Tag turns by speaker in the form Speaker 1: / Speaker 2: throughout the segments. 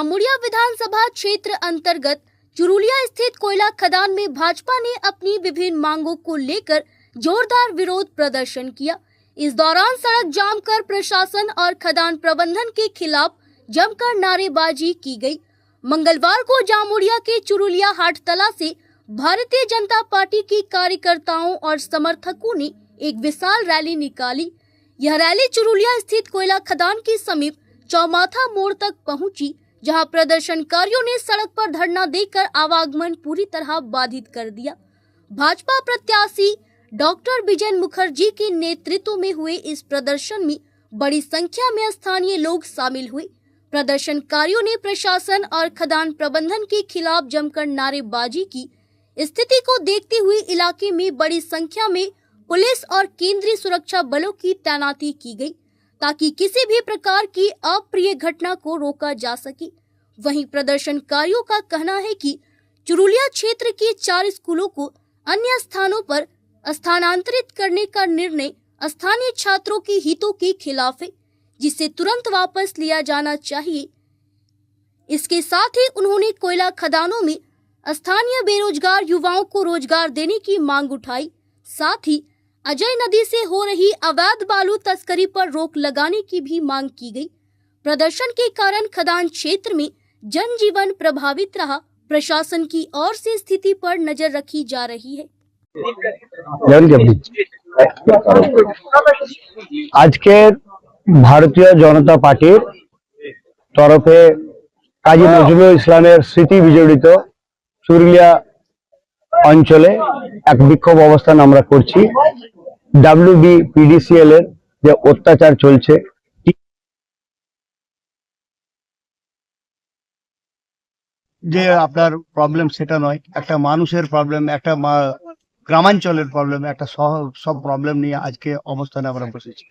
Speaker 1: जामुड़िया विधानसभा क्षेत्र अंतर्गत चुरुलिया स्थित कोयला खदान में भाजपा ने अपनी विभिन्न मांगों को लेकर जोरदार विरोध प्रदर्शन किया। इस दौरान सड़क जाम कर प्रशासन और खदान प्रबंधन के खिलाफ जमकर नारेबाजी की गई। मंगलवार को जामुड़िया के चुरुलिया हाटतला से भारतीय जनता पार्टी के कार्यकर्ताओं और समर्थकों ने एक विशाल रैली निकाली। यह रैली चुरुलिया स्थित कोयला खदान के समीप चौमाथा मोड़ तक पहुंची, जहां प्रदर्शनकारियों ने सड़क पर धरना देकर आवागमन पूरी तरह बाधित कर दिया। भाजपा प्रत्याशी डॉक्टर बिजेन मुखर्जी के नेतृत्व में हुए इस प्रदर्शन में बड़ी संख्या में स्थानीय लोग शामिल हुए। प्रदर्शनकारियों ने प्रशासन और खदान प्रबंधन के खिलाफ जमकर नारेबाजी की। स्थिति को देखते हुए इलाके में बड़ी संख्या में पुलिस और केंद्रीय सुरक्षा बलों की तैनाती की गई, ताकि किसी भी प्रकार की अप्रिय घटना को रोका जा सके। वहीं प्रदर्शनकारियों का कहना है कि चुरुलिया क्षेत्र के 4 स्कूलों को अन्य स्थानों पर स्थानांतरित करने का निर्णय स्थानीय छात्रों के हितों के खिलाफ है, जिसे तुरंत वापस लिया जाना चाहिए। इसके साथ ही उन्होंने कोयला खदानों में स्थानीय बेरोजगार युवाओं को रोजगार देने की मांग उठाई। साथ ही अजय नदी से हो रही अवैध बालू तस्करी पर रोक लगाने की भी मांग की गई। प्रदर्शन के कारण खदान क्षेत्र में जनजीवन प्रभावित रहा। प्रशासन की ओर से स्थिति पर नजर रखी जा रही है।
Speaker 2: आज के भारतीय जनता पार्टी तरफे काजी नजरुल इस्लामेर स्मृति विजड़ित चुरुलिया अंचले एक विक्षोभ अवस्थान आमरा करछि। WBPDCL एर जे अत्याचार चलছে, যে আপনার প্রবলেম সেটা নয়, একটা মানুষের প্রবলেম, একটা গ্রামাঞ্চলের প্রবলেম, একটা সব প্রবলেম নিয়ে আজকে অবস্থানে আমরা বসেছি।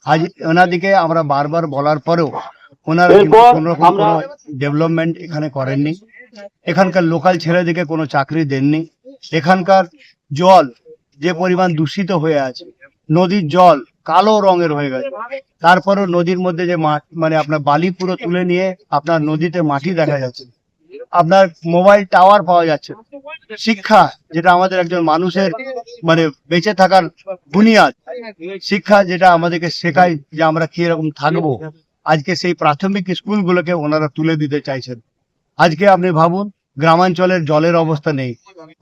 Speaker 2: আজ ওনাদিকে আমরা বারবার বলার পরেও ওনারা কোনো রকম কোনো ডেভেলপমেন্ট এখানে করেননি। এখানকার লোকাল ছেলেদেরকে কোনো চাকরি দেননি। এখানকার জল যে পরিমাণ দূষিত হয়ে আছে, নদীর জল কালো রঙের হয়ে গেছে। তারপরেও নদীর মধ্যে যে মানে আপনার বালি পুরো তুলে নিয়ে আপনার নদীতে মাটি দেখা যাচ্ছে। আপনার মোবাইল টাওয়ার পাওয়া যাচ্ছে। শিক্ষা, যেটা আমাদের একজন মানুষের মানে বেঁচে থাকার বুনিয়াদ, শিক্ষা যেটা আমাদেরকে শেখায় যে আমরা কি রকম থাকবো, আজকে সেই প্রাথমিক স্কুলগুলোকে ওনারা তুলে দিতে চাইছেন। আজকে আপনি ভাবুন, গ্রামাঞ্চলের জলের অবস্থা নেই।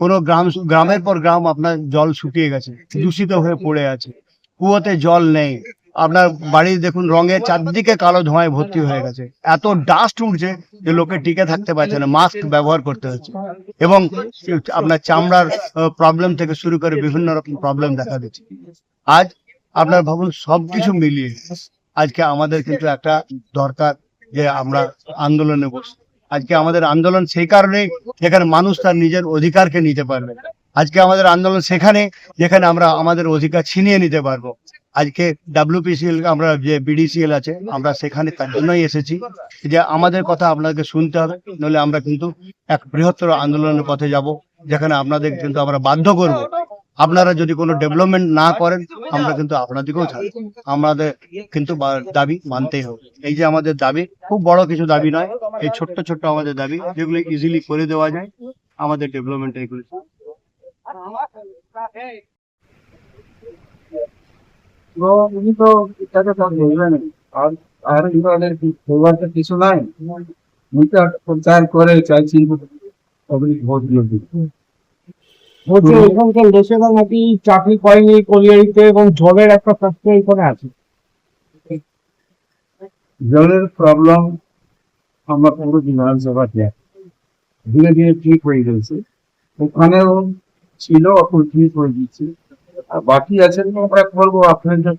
Speaker 2: কোনো গ্রামের পর গ্রাম আপনার জল শুকিয়ে গেছে, দূষিত হয়ে পড়ে আছে। কুয়োতে জল নেই। আপনার বাড়ি দেখুন, রঙের চারদিকে কালো ধোঁয়ায় ভর্তি হয়ে গেছে। এত ডাস্ট উঠছে যে লোকে টিকে থাকতে পারছে না, মাস্ক ব্যবহার করতে হচ্ছে। এবং আপনার চামড়ার প্রবলেম থেকে শুরু করে বিভিন্ন রকম প্রবলেম দেখা দিচ্ছে। আজ আপনার ভাবুন, সবকিছু মিলিয়ে আজকে আমাদের কিন্তু একটা দরকার যে আমরা আন্দোলনে বসি। আজকে আমাদের আন্দোলন সেই কারণে যেখানে মানুষ তার নিজের অধিকারকে নিতে পারবে। আজকে আমাদের আন্দোলন সেখানে যেখানে আমরা আমাদের অধিকার ছিনিয়ে নিতে পারবো। আজকে WPCL আমরা যে BDCL আছে, আমরা সেখানে তার জন্যই এসেছি যে আমাদের কথা আপনাদেরকে শুনতে হবে, নইলে আমরা কিন্তু এক বৃহত্তর আন্দোলনের পথে যাব, যেখানে আপনাদের কিন্তু আমরা বাধ্য করব। আপনারা যদি কোনো ডেভেলপমেন্ট না করেন, আমরা কিন্তু আপনাদেরকেও ছাড়ব। আমাদের কিন্তু দাবি মানতেই হবে। এই যে আমাদের দাবি খুব বড় কিছু দাবি নয়, এই ছোট্ট ছোট্ট আমাদের দাবি, যেগুলো ইজিলি করে দেওয়া যায়। আমাদের ডেভেলপমেন্ট এইগুলো।
Speaker 3: উনি তো এটাকে তো বলবেন, আর কিছু নাই। উনি তো প্রচার করে চাইছেন ভোট দিয়ে দিতে। বলছে এখানকার লোকেরা নাকি চাকরি পায়নি কলিয়ারিতে, এবং জলের একটা প্রশ্ন এখানে আছে। জলের প্রবলেম আমরা পুরো বিধানসভাতে ধীরে ধীরে ঠিক হয়ে গেছে। ওখানেও ছিল, এখন ঠিক হয়ে গেছে। আর বাকি আছেন আমরা করবো। আপনারা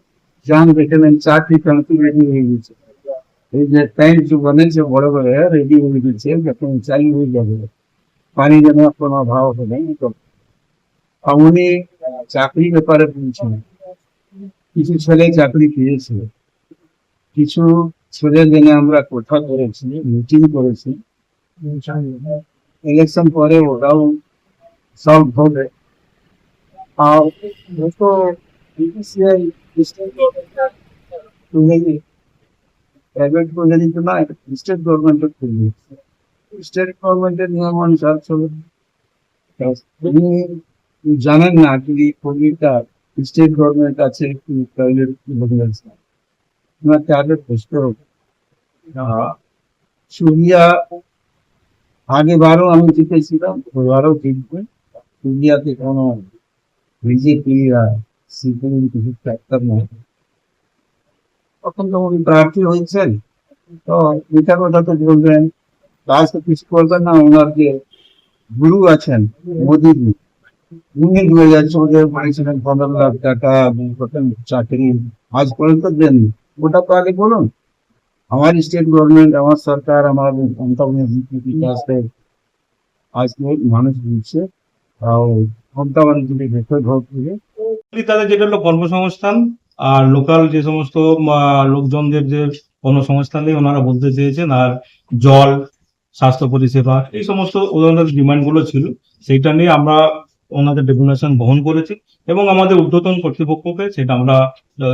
Speaker 3: যান দেখেন, চাকরি টাকরি রেডি হয়ে গেছে। এই যে ট্যাঙ্ক যে বানিয়েছে বড় বড় রেডি হয়ে গেছে, যখন চালু হয়ে যাবে পানি যেন কোনো অভাব হবে না। উনি চাকরি ব্যাপারে বলছেন, কিছু ছেলে চাকরি পেয়েছে, কিছু ছেলের জন্য আমরা কথা করেছি, মিটিং করেছি। ইলেকশন পরে ওটাও সলভ হবে। আর BPCL প্রাইভেট করলে দিত না, স্টেট গভর্নমেন্টের করে দিচ্ছে। স্টেট গভর্নমেন্টের নিয়ম অনুসার চলে। উনি জানেন না কি কোভিডটা স্টেট গভর্নমেন্ট আছে কি প্রাইভেট গভর্নমেন্ট আছে। ওনাকে আগে বুঝতে হবে। সুরিয়া আগেবারও আমি জিতেছিলাম, এবারও জিতবে। সুরিয়াতে কোনো বিজেপি আর সিপিএম কিছু ফ্যাক্টর নয়। তখন তো উনি প্রার্থী হয়েছেন, তো মিথ্যা কথা তো বলবেন, কাজ তো কিছু করবেন না। ওনার যে গুরু আছেন মোদীজি, উনি 2014 বলেছিলেন 15 লাখ টাকা প্রথম চাকরি, আজ পর্যন্ত দেননি। ওটা তো আগে বলুন। আমার স্টেট গভর্নমেন্ট, আমার সরকার, আমার মমতা ব্যানার্জি আসবে, আজ মানুষ দিচ্ছে, আর মমতা ব্যানার্জি ভেতর ভোট দিয়ে
Speaker 4: তাদের যেটা হলো কর্মসংস্থান আর লোকাল যে সমস্ত লোকজনদের যে কর্মসংস্থান নিয়ে ওনারা বলতে চেয়েছেন, আর জল, স্বাস্থ্য পরিষেবা, এই সমস্ত ওনাদের ডিমান্ড গুলো ছিল। সেইটা নিয়ে আমরা ওনাদের ডেপুটেশন বহন করেছি এবং আমাদের ঊর্ধ্বতন কর্তৃপক্ষকে সেটা আমরা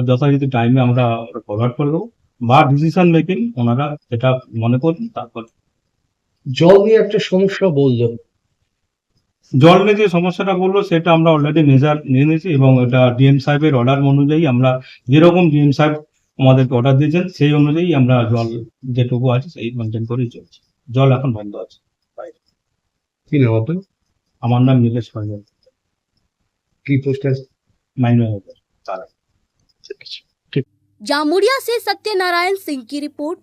Speaker 4: যথারীতি টাইমে আমরা ফরওয়ার্ড করে দেবো, বা ডিসিশন মেকিং ওনারা যেটা মনে করবেন তারপর।
Speaker 5: জল নিয়ে একটা সমস্যা বললেন,
Speaker 4: জল নিয়ে যে সমস্যাটা বললো সেটা আমরা অলরেডি মেজার নিয়ে নিয়েছি এবং এটা ডিএম সাহেবের অর্ডার অনুযায়ী আমরা যেরকম ডিএম সাহেব আমাদেরকে অর্ডার দিয়েছেন সেই অনুযায়ী আমরা জল যেটুকু আছে সেই মেনটেন করেই চলছে। জল এখন বন্ধ আছে।
Speaker 5: কি নাম আপনার?
Speaker 4: আমার নাম নীলেশ পাঞ্জাল,
Speaker 5: কি পোস্টে?
Speaker 4: মাইনর তারা।
Speaker 1: जामुरिया से सत्यनारायण सिंह की रिपोर्ट।